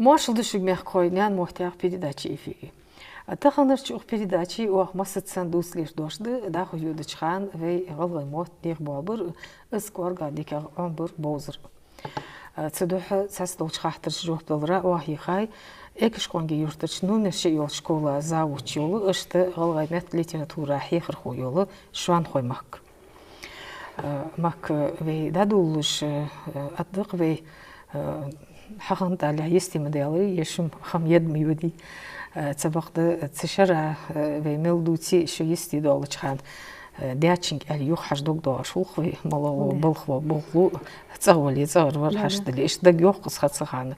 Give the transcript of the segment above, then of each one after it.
Маршал душиг мягкой нян мохтях передачи эфири. Таханырч ух передачи уах масыцсан дуслеш дошды да хуюдычхан вей галгай мот дих бабыр ыскварга дикер амбыр бозыр. Цедуха цастолч хахтырч жохтылра уахихай экшконги юртыч нумерши йол школа завуч йолы ышты галгай мет литература хихыр ху йолы шуан хоймак. Мак вей дадулыш атдык вей حقن على يستي مديالي يشم خم يد ميودي تبقى تشرع بملدوتي شو يستي دولش خان دياتشنج على يوخ حش دوق دوا شوخ ملو بلخو بلخو تزولي تزور ورحش دلي إيش دق يوقص خد سخان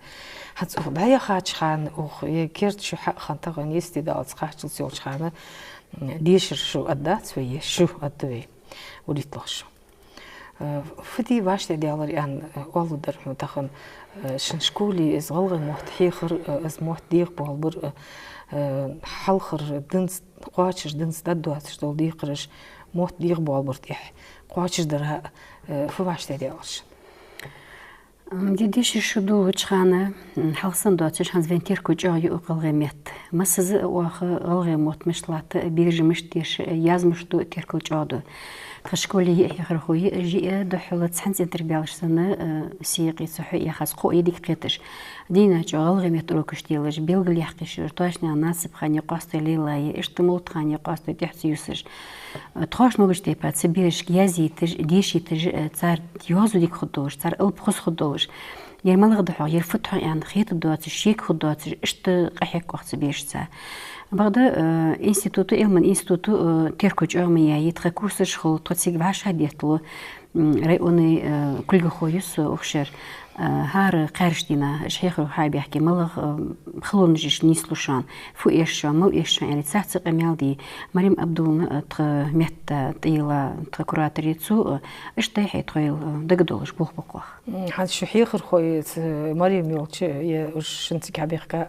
حتى بايا خاتش خان أخ يكيرت شو حق خان تغن يستي دولش خاتش لسيوش خان ديشر شو أدات ويا شو أدوي وليتلش فدي واش ديالري أن والو درح متخن شنشكولي إز غلغ موت حيخر إز موت ديق بالبر حلخر دنس قاتش دنس ددوات شتول ديقرش موت ديق بالبر تيح قاتش درها فواش ديالش ديش شدو وجهنا حلسن دوتش هنز فينتير كوجاي وقلغ ميت مسز واخ غلغ موت مشلات بيرجمش ديش يازمش دو تيركو جادو خشكولي يخرخوي جي دحلت سنت تربيالش سنه سيقي صحي يخص قو يديك قيتش دينا جالغ متروكش ديالج بيلغل يحقش تواشنا ناسب خاني قاست ليلاي اشتموت خاني قاست تحسيوسش تخاش نوبش تيبات سبيرش يازيتج ديشيتج صار يوزو ديك خدوش صار الب خص خدوش يرمل غدحو يرفتحو يعني خيط دوات الشيك خدوات اشت قحيك وقت بيشتا بعد انستيتوتو علم انستيتوتو تيركوج ارميا يتخ كورسش خل توتسيك باش هديتلو رايوني كل خويس وخشر هار قارشتينا شيخ روحي بيحكي ملغ خلونجش نيسلوشان فو ايش مو ايش يعني تحت قميالدي مريم عبدون تخ مت طيله تخ كوراتريتسو اش تايحي طويل دغدولش بوخ بوخ هاد شو حيخر خويت مريم يولش يا شنتك حبيخك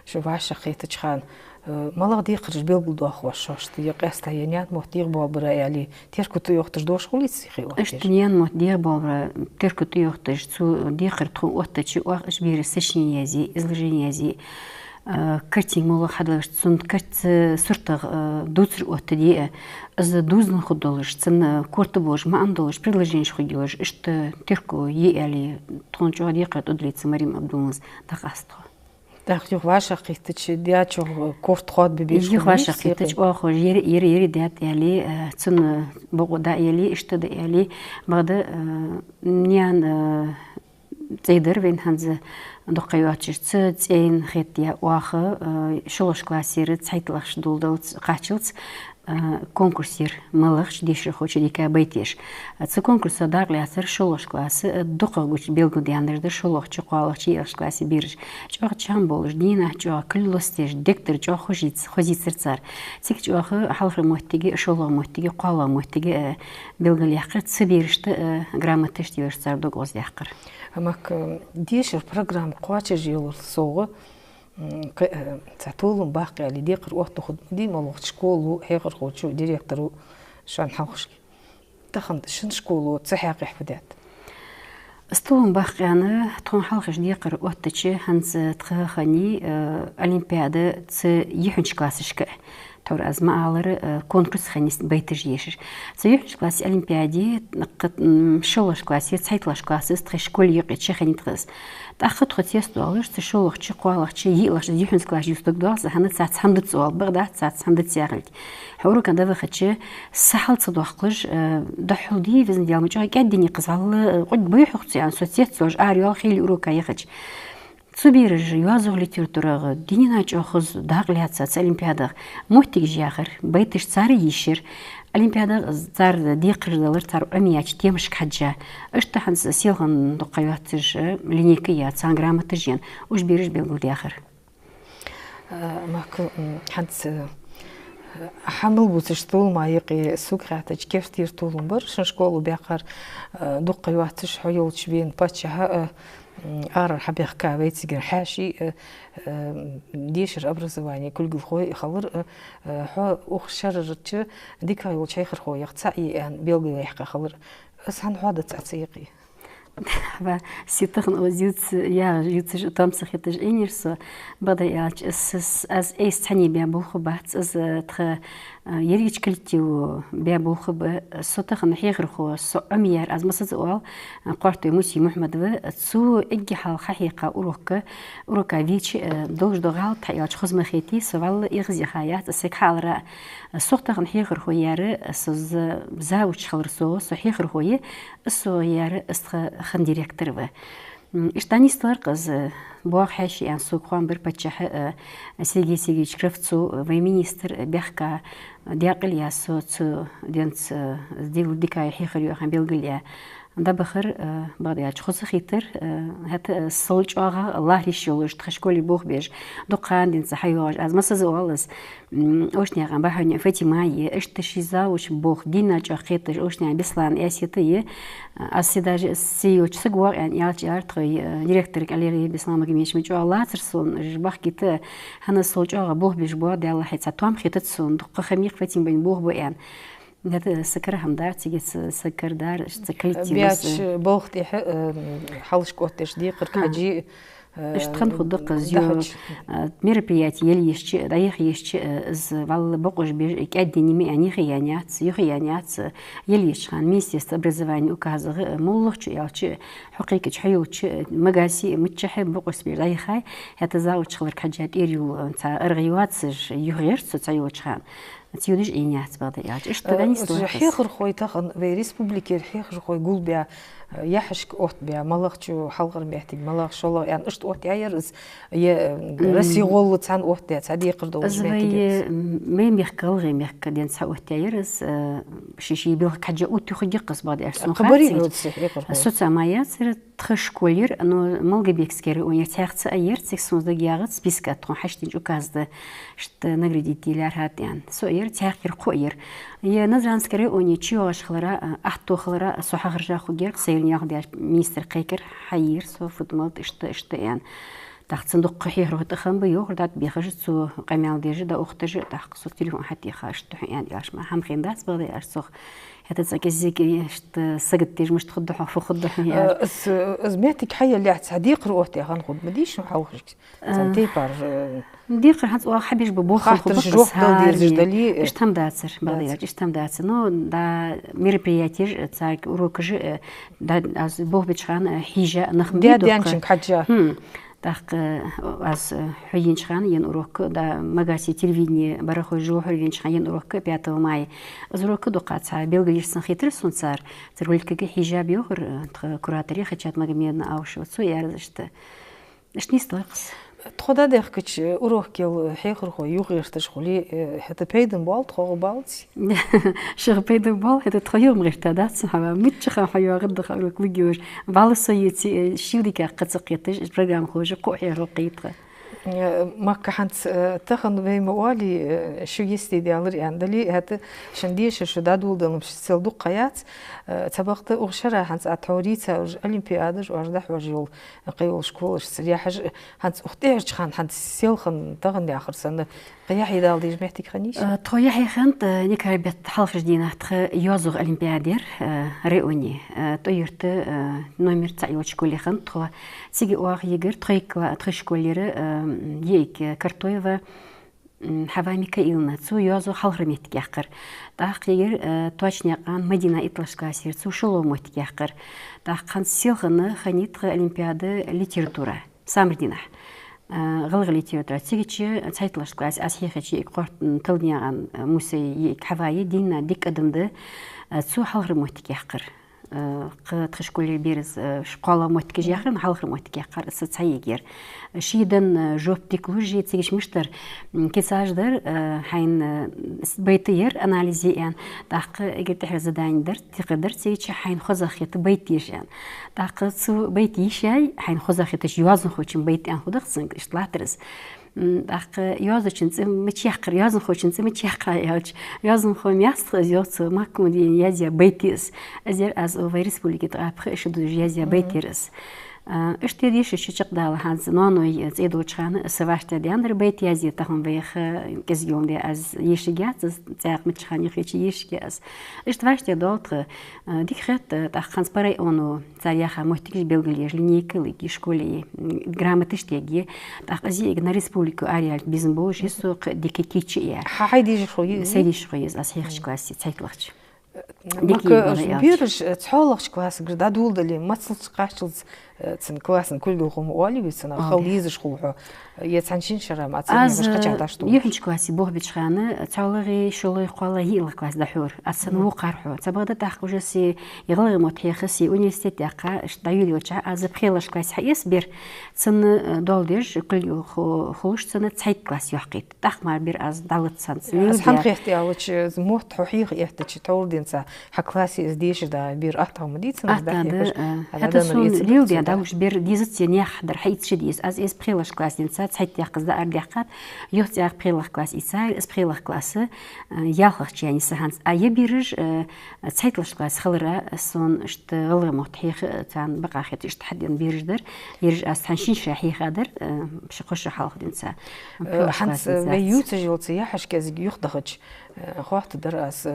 شو باش خيتش خان مالغ ديقرش بيلبلدو أخواشش تيقاس تاينيان موتير بابرا يعني تيركو تيوختش دوش خليت سيخي وقتش اشتنيان موتير بابرا تيركو تيوختش تو ديقر تخو وقتش واخش بير سشين يازي إزلجين يازي كرتي مولا حدلش تسون كرت سرتغ دوتر وقت دي از دوزن خدولش تسن كورت بوش ما عندوش بريلجينش خدولش اشت تيركو يالي تخونجو ديقر تدليت مريم عبدونز تقاستو داخل يخواش قيتش ديات شو كورت خاد ببيش يخواش قيتش آخر يري ديات يالي تن بقدا يالي اشتد يالي بعد نيان تقدر بين هنز دقيقاتش تين خيتيا واخر شلوش كلاسير تحيطلش دولدوت قاتشلت конкурсир малыш дешир хоче дика байтеш. Цы конкурса дагли асыр шолош классы докы гуч белгуди андырды шолох чуқалых чиеш классы бириш. Чоқ чам болыш дина чоқ күллостеш дектор чоқ хозицер цар. Тик чоқ халфы моттиги шолох моттиги қала моттиги белгли яқыр цы биришті грамотеш дивеш цар догоз яқыр. Амак дешир программ қуачы жиылыр соғы تعطولهم باقي اللي ديقر وقت خد دي مالوغ شكولو هيقر خوشو ديريكترو شان حوشلي تخن شن شكولو تسحيق يحفدات استولهم باقي أنا تخون حلقش ديقر وقت تشي هنز تخخني أولمبيادة يحنش كلاسشك تور از معالر كونكورس خنيس بيتج يشش سيحش كلاس أولمبيادي شولش كلاسي تسحيطلش كلاسي تخش كل يقيتش خني تخس تأخذ خطيس دوالش تشولخ تشي قوالخ تشي يلخ يحنس كلاس يستق دوالس هنا ساعة حمدت سؤال بغدا ساعة حمدت سياغلت حورو كان دافع خدشي سحل صدوخلش دحول دي فيزن ديال مجا قدني قزال قد بيحخص يعني سوسيت سوج أريال خيل أوروكا يخدش سبيرج يوازغ ليتراتورة ديننا جاخذ داغليات ساعة أولمبيادا محتاج جاخر بيتش صار يشير أولمبيادا صار ديقر دلر صار أمياج تيمشك حجة اشتحن سيلغن دقياتج لينيكيات سانغرامتجين وش بيرج بيقول داخر ماك حد حمل بوتشتول ما يقي سوق خاتج كيف تير طول مبر شنشكولو بيقر دقياتج حيولش بين باتشها أرى حبيخ كابيت سجن حاشي ديشر أبرزواني كل جوخوي خلر حو أخشرت ديك هاي وشيخر خوي يقطعي أن بيلقي يحكي خلر بس هن حادث أسيقي و سیتخن اوزیوت یا یوتش تامس خیتش اینیرس بعد یاچ از ایستانی بیام بخو بحث از تخ یریچ کلتیو بیام بخو سوتخن حیغر خو سعمیر از مسز اول قارت موسی محمد و سو اجی حال حقیقه اوروکا ویچ دوش دوغال تیاچ خزم خیتی سوال ایغزی خیات سک حال را سوتخن حیغر خو یاره سوز زاوچ خلرسو سو حیغر خوی سو یاره است خن ديريكتور و اشتانيستلر قز بوغ حاشي ان سوق خوان بر بچه سيجي شرفتسو و مينستر بيحكا دياقل يا صوت دينس ديو ديكاي حيخريو خان بيلغليا دا بخر بعد خص خيتر هات الصلج اغا الله يشولش تخشكولي بوغ بيج دقان دين صحيواج از مسز اولس اوشني غان بحني فاتيماي اشتشيزا وش بوغ دينا جاخيتش اوشني بسلان اسيتي اسيداج سيو تسغوا يعني يالج ارتري ديريكتور قالي بسلام ميش ميجو الله ترسون جبخ كيت هنا الصلج اغا بوغ بيج بو دي الله حيت توام خيتتسون دق خميق فاتيم بين بوغ بو يعني هذا سكر هم دار تيجي سكر دار سكرتي بياتش بوختي حلش كوتش دي قرك حجي اشتخن خدق زيو мероприятие يليش دايخ يش از вал بقوش بيج كاديني مي اني خيانات يخيانات يليش خان ميستر образование указывает моллох يالچ حقيقة حيوچ مغاسي متشح بقوس بيج دايخاي هذا زاوچ خلر كحاجات يريو تاع ارغيوات يغير تايوچ خان تيودش إنيات بعد ياج إيش تغني استوى حيخر خوي تخن في ريسبوبليكير حيخر خوي قول بيا يحشك أوت بيا ملاخ شو حلقر بيحتاج ملاخ شو الله يعني إيش أوت يعيرز رسي غول تان أوت تعدي قردو زي ما يميخ غير ميخ كدين سأوت يعيرز شيء بيخ حاجة أوت يخرج قص بعد أرسل خبري الصوت مايات صرت تخشكولير إنه ملقي بيكسكري ونيرتاح تأير تكسون دقيقة سبيسكات تون حشتين جو كازد شت نقردي ديلار هات يعني سوير تاخير قوير يا نزران سكري وني تشيوش خلرا أحتو خلرا صحة خرجا خوجر سيرني ياخد ميستر قيكر حير سو فوتمال اشت يعني تحت صندوق حير روح تخم بيوخ دات بيخرج سو قميال ديجي دا أختج تحت صوت تليفون حتى خارج يعني عاش ما هم خين داس بغدي أرسخ هذا زكزيك شت سقطتيش مش تخد حق خد يعني أزمتك حيا اللي صديق روحتي غنخد مديش محاوخش سنتي بار ديق حنت وحبيش ببوخ خبص هاري اشتم داتر بغدي اشتم داتر نو دا мероприятие تاعك уроكج دا از بوخ بتشخان حيجة نخمدي ديانشنك حاجة так аз хойинчхан ен урок да магаси телевидение барахой жо хойинчхан ен урок 5 мая аз урок до qaца белгилишсан хитр сунцар циргулькеге хижаб йогр куратори хачат магмен аушо су ярзышты эшни стойқс تخدا دقيقة أروح كيل حيخر خو يغير تشغلي هذا بيدن بال تخو بالتي شغل بيدن بال هذا تخيوم غير تدات صحابة متشخ حيو غد خلوك بيجور بالسيتي شيوديك قصقيتش برنامج خوج قوي رقيقة ما كحنت تخن في موالي شو يستدي على يعني هذا شنديش شو دادول دلهم سلدو قيات تبقت أغشرة هنت أتوريتا أولمبيادج وأردح وجيول قيول شكول سريحة هنت أختيرش خان هنت سيلخن تغن دي آخر سنة قياحي دال ديج محتي خنيش تخيحي خنت نكري بيت حلقة جديدة تخ يوزغ أولمبيادير رئوني تغيرت نومير تعيوت شكولي خنت تخ سيجي واخ يجر تخشكولير يك كرتويفا حوا ميكائيلنا цу يوزو حلرميت كيحقر تاقير تواشني قان مدينة إطلاشكا سير цу شلوموت كيحقر تاقان سيلخنا خنيت олимпиада литература самрдинах غلغ ليتيراتورا تيجي تايتلاش كلاس أسيخي قرط تلنيان موسى حواي دينا ديك أدمد цу حلرموت كيحقر تخشكولي بيرز شقالة موتكي جاخر نحلخ موتكي قار ستسايجير شيدن جوب تكنولوجي تيجي مشتر كيساجدر حين بيتير أناليزي يعني داق إجر تحرز داين در تقدر تيجي حين خزخيت بيتيش يعني داق سو بيتيش حين خزخيتش يوازن خوشين بيت يعني خدخسن اشتلاترز داق يازچن مچيخر يازن خوشن مچيخر ياج يازن خوم ياست يوت ماكم دي يازيا بيتيس ازير از اوفيرس بوليكت ابخ اشدو يازيا بيتيرس اشتريش الشجق دال هذا نانوي زيدو شان سواشت دياندر بيت يزي تهم بيخ كزيوم دي از يشجعت زاق متشخان يخيش يشجعت اشتواشت دالت ديك خت تخنس بري أنو زريخة محتاج بلغليش لينيك ليك شكولي جرامتش تيجي تأخذي إجنا ريسبوليكو أريال بيزنبوش يسوق ديك كيتشي هايدي شوي سيدي شوي أصحيح شكواسي تايتلخش بيرش تحولش كلاس قردا دول دلي ما تصلش قاشلز تن كلاس كل يوم أولي بيسنا خليز شخوحه يتعنشين شرا ما تسمع مش قتش داشتو يفنش كلاسي بوه بتشخانة تعلقي شلوي قلا هي الكلاس دحور أصلا هو قارحه تبغى تحقق جسي يغلق متحيخسي أونيفرسيتي أقا دايولي وجه أز بخيلش كلاس حيس بير تن دولديش كل يوم خوش تن تسعيد كلاس يحقيت تخمر بير أز دولت سانس أز هم خيختي أوش موت حقيقي يحتاج تطور دينسا حكلاسي إزديش دا بير أحتى مديت أحتى هذا سون ليل دا وش بير ديزت ينيح در حيت شديس أز إس بخيلش كلاس دينسا تسعيد يقص دا أرديقات يوت يق بخيلش كلاس إساي إس بخيلش كلاس يالخش يعني سهانس أي بيرج تسعيدلش كلاس خلرة سون اشت غلر متحيخ تان بقى خيت اشت حدين بيرج در يرج أز تنشين شاحي خادر بشقش حالخ دينسا حنس بيوت جولتي يحش كازي يخدخش خوات درس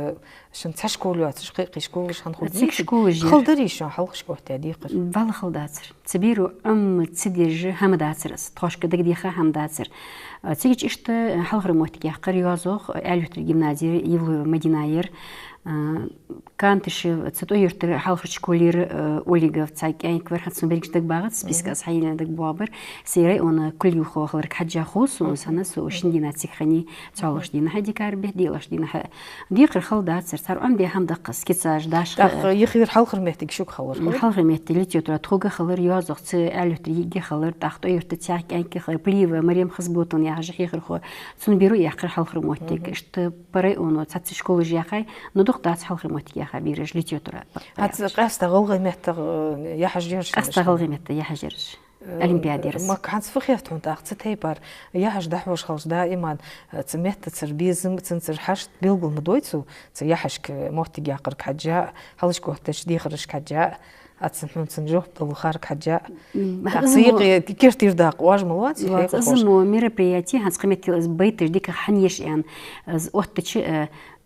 شن تشكولو تشقيقي شكولش هنخدش خلدريش حلقش كوت ديقر والله خلداتر تبيرو تسديج هم داترس تخش كدك ديخا هم داتر تيجي اشت حلقر موتك قريازوخ الوت الجيمنازي يفلو مديناير كانتش تطوير حلقة شكولير أوليجا تايك أي كبر حتى سنبريك دك باغت سبيسك أصحينا دك بوابر سيري أنا كل يوم خلرك حاجة خوص وسنة وشندينا تسخني تعلش دينا هدي كاربه ديلاش دينا ديقر خلدات صار أم دي هم دقس كتساج داش يخير حلقة مهتك شو خلر حلقة مهتك ليتيوترا تخوجة خلر يازق ألوت يجي خلر تحطوير تتايك أي كخلر بليفة مريم خزبوطن يا حاجة خير خو سنبيرو يحقر حلقة مهتك إشت بري أنا تحت شكول جاخي ندق دات حلقة مهتك يا خبيرج ليتيوترا هات قاستغل غيمت يا حجرش قاستغل غيمت يا حجرش الأولمبياديرس ما كانت فخيرت هون تاخت تيبر يا حج دحوش خلص دائما تمت تربيزم تنسر حش بيلقل مدويتسو يا حشك موتي يقرك حجاء هلش كوتش دي خرج حجاء أتسمعون تنجوه بالخارج حجاء تقصيق كيرتير داق واج ملوات أزمو ميربرياتي هنس قيمة بيتر ديك حنيش يعني وقتش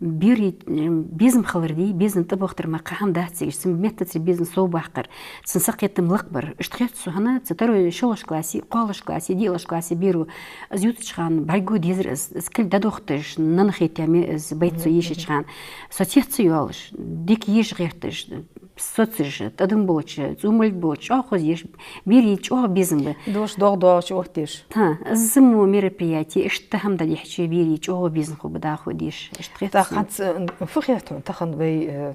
بيري بيزم خلردي بيزن تبختر ما قام دهتسي سميت بيزن صوب وحقر سنسقيت ملقبر اشتخيت سهنا تترو شلش كلاسي قالش كلاسي ديلش كلاسي بيرو ازيوتش خان بايغو ديزر از كل ددوختش ننخيت يامي از بيت سويش خان سوتيت سيولش ديك يش غيرتش соцж тадым боч зумл боч охозиш бирич о бизм дош догдоч охтиш та зыму мероприятие иштахам да лихчи бирич о бизм ху бада ходиш иштрит та хат фхиятун тахан бей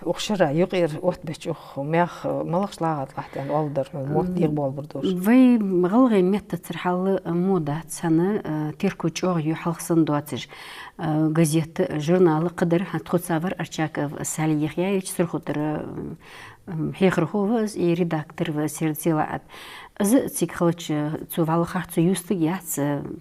أخشرة يغير أوتبش أخ ميخ ملخش لاغت لحتى يعني أولدر موت يغبال بردوش في مغلغي ميت ترحل موضة سنة تيركو جوغ يحلق صندواتج газет журналы قدر هتخد سافر أرشاك سالي يخيا يجسر خطر هيخرخوز редактор в сердцелаат з цикхлч цувал хат юстыг яц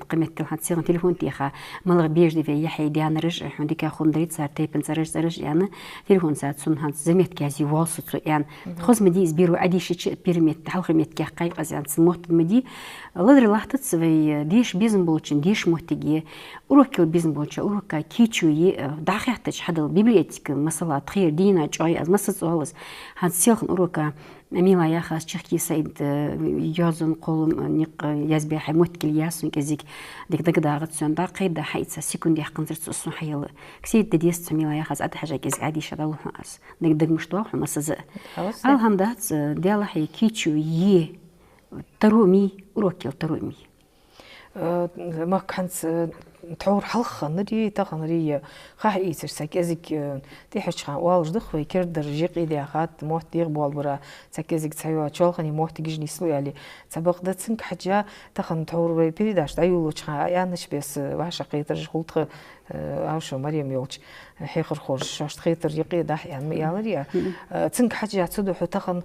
قيمتل хат сиган телефон тиха малг бежди ве яхи дианрыш хундика хундрит сар тейпен зарыш яны телефон саат сун хат замет кази волсу ян хозмеди избиру адишич пермет халхметке кай казан смот меди ладр лахтат свей диш бизнес болчин диш мотиги урокил бизнес болча урока кичуи дахятч хадал библиотека масала тхир дина чой аз масац олс хат силхан урока ميلا يا خاص تشكي سيد يازن قولم نق يزبي حموت كل ياسون كزيك ديك دك داغت سون داقي دا حيتسا سيكون دي حقن زرت صون حيل كسيد ديست ميلا يا خاص اد حاجه كز عادي شدال ناس دك دك مشتوح مسز الهم دات ديال حي كيتشو يي ترومي روكيل ترومي ما كانت تعور حلقة نري تغنري خا يسر سكازك تيحش خا والج دخوي كردر جيقي دي خات موت ديغ بالبرا سكازك تسيوا تشولخني موت تجني سلو يالي سبق دتسنك حاجة تخن تعور بي بيداش تايولو خا يانش بس واش قيتر خلط عاوشو مريم يولش حيخر خورج شاش خيتر يقي داح يعني ميالريا تسنك حاجة تسدو تخن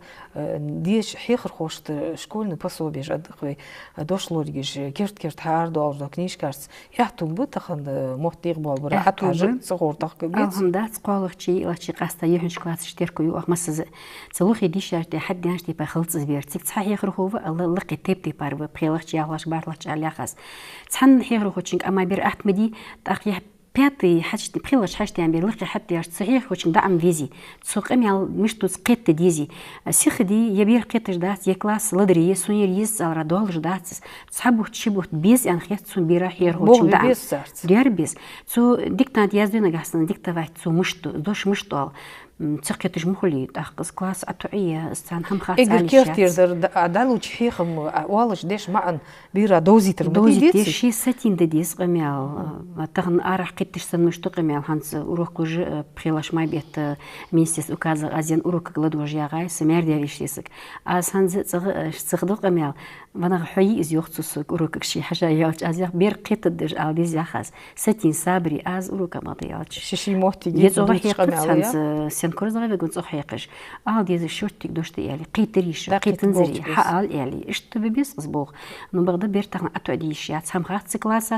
ديش حيخر خوش شكون باسو بيج ادخوي دوش لوريج كيرت هارد اور كنيش كارس يحتو тулбы тахын мохтир болбыр хата жы цогортак кебет алхамда цқолгчи илачи qaста юхнш класс штерку ю ахмасыз цлух идишарте хаддяншти па хылцыз берцик цахихрхова аллах тепти парбы прилахчи яглаш барлач аляхас цан хихрхочин ама бир ахмеди тахи пятый хачти прилаш хачти амберлых хатти яш цахих хочин да ам визи цуқамял миштуц қетти дизи сихди ябир қеттиш да я класс ладри сунерис алра долж дацс цабух чибух без анхет цун бира хер хочин да диар без цу диктант яздына гасын диктовать цу мышту дош мышту циркетиш мухли тахкс класс атуия сан хам хас алиш кертир адалуч хихм walsh деш маан бира дозитер дозит ши сатин дедис гамял тагын арах кеттишсан мышту гамял ханс урок кужи прилашмай бет месяц указа азен урок гладуж ягай смердя вишиск а санз цыгды гамял вана хой из йохцус урок ши хажа ялч азях бер кеттдеш алдиз яхас сатин сабри аз урок мадиялч шиши мохти гезогах гамял كورزغا بيقول صحيقش ديز الشورتك دوشتي يالي قيتريش قيتنزري حال يالي اشت ببيس صبوغ نو بغدا بيرتاغ اتوديش يات سامخات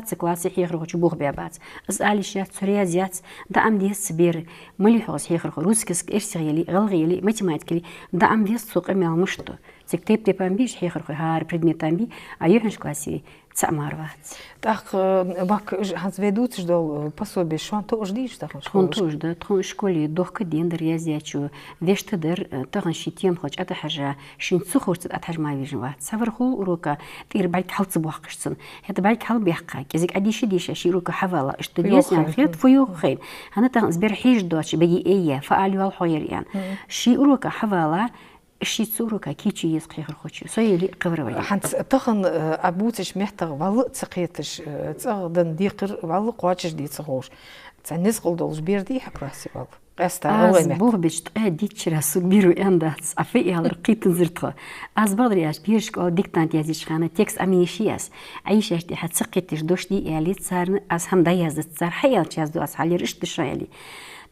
سكلاسي حيخرغ بوغ بيابات اساليش يات سوريازيات دا ام ديس سبير ملي حوس حيخرغ روسكس ارسيالي غلغيلي ماتيماتيكلي دا ام ديس سوق ميال مشتو تكتب تبامبيش حيخرغ هار предметамби а юхнш класси цамарват так бак ханс ведут ждал пособие шон то ждиш так школе да трон школе дохка дендер язячу вештедер тагын шитем хоч ата хажа шин цухурт ат хажма вижва саврху урока тир балк халц бухкышсын это балк хал бяхка кезик адиши диша ширука хавала штудиес нахет фую خير انا تاع زبر حيج دوتش بقي ايه فعلوا الخير يعني شي урока хавала شي صورك كيتشي يسقي خرخوتشي سيلي قبر حنت تخن ابوتش محتاج والله تقيتش تصغدن ديقر والله قواتش دي تصغوش تنس قلدوش بيردي حكراسي والله قاستا از بوغ بيش ديتشرا سبيرو انداتس افي على قيتن زرتخ از بدرياش بيرش قال ديكتانت يازيش خانه تكس اميشياس عيشاش دي حتسقيتش دوش دي يالي صار از هم دايزت صار حيالش يازدو از حالي رشت شايلي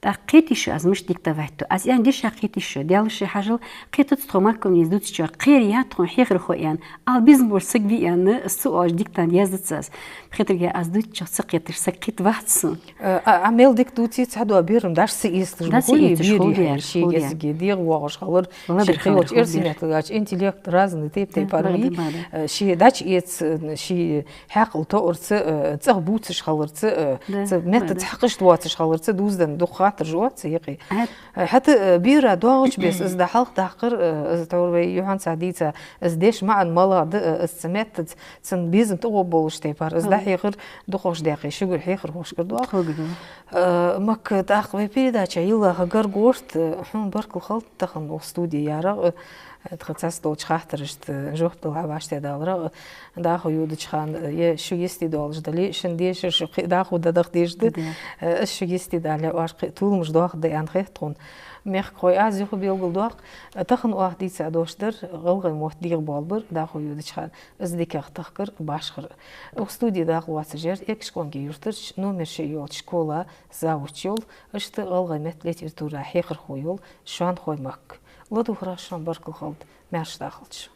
قيتيش از مش ديكتافايتو از يعني ديش قيتيش ديالش حاجه قيتت تروماكم يزدوتش قيريا ترون حيخر خويان ال بيزمور سكبيان السؤال ديكتان يزدتس خيتريا از دوتش سقيتش سكيت واتس عمل ديكتوتي تحدو بيرم داش سيستر بقولي بيري شي يزغي دير واغش خالر شرخيوت ارسيمتلاش انتليكت رازن تيب بارمي شي داش يت شي حقل تورس تغبوتش خالرت مت تحقش تواتش خالرت دوزدن دخ ترجوات سيقي حتى بيرا دوغش بس از حلق تحقر از توربي يوحان سعديتا از ديش مع الملا السمات تن بيزم تغو بولش تيبار از دحيقر دخوش داقي شغل حيقر خوش كردو مك تاقبي بيريداچا يلا هجر غورت حن بركل خلط تخن استوديو يارا تخصص دوچ خاطرشت جوخت لاباشت دالرا دا خو يود چخان ي شو يستي دولج دلي شنديش شو دا خو ددخ ديجد شو يستي دالي واش طولمش دوخ دي ان خيتون مخ خوي از يخو بيوغل دوخ تخن واحد دي سادوشتر غلغ موت دير بالبر دا خو يود چخان از ديك تخكر باشخر استوديو دا خو واسجر экшконге юртыш номер шеёл школа заучёл ышты غلغ мет литература хехр хоёл шан хоймак Ладу хорошо баркал халд, мяш дахалч.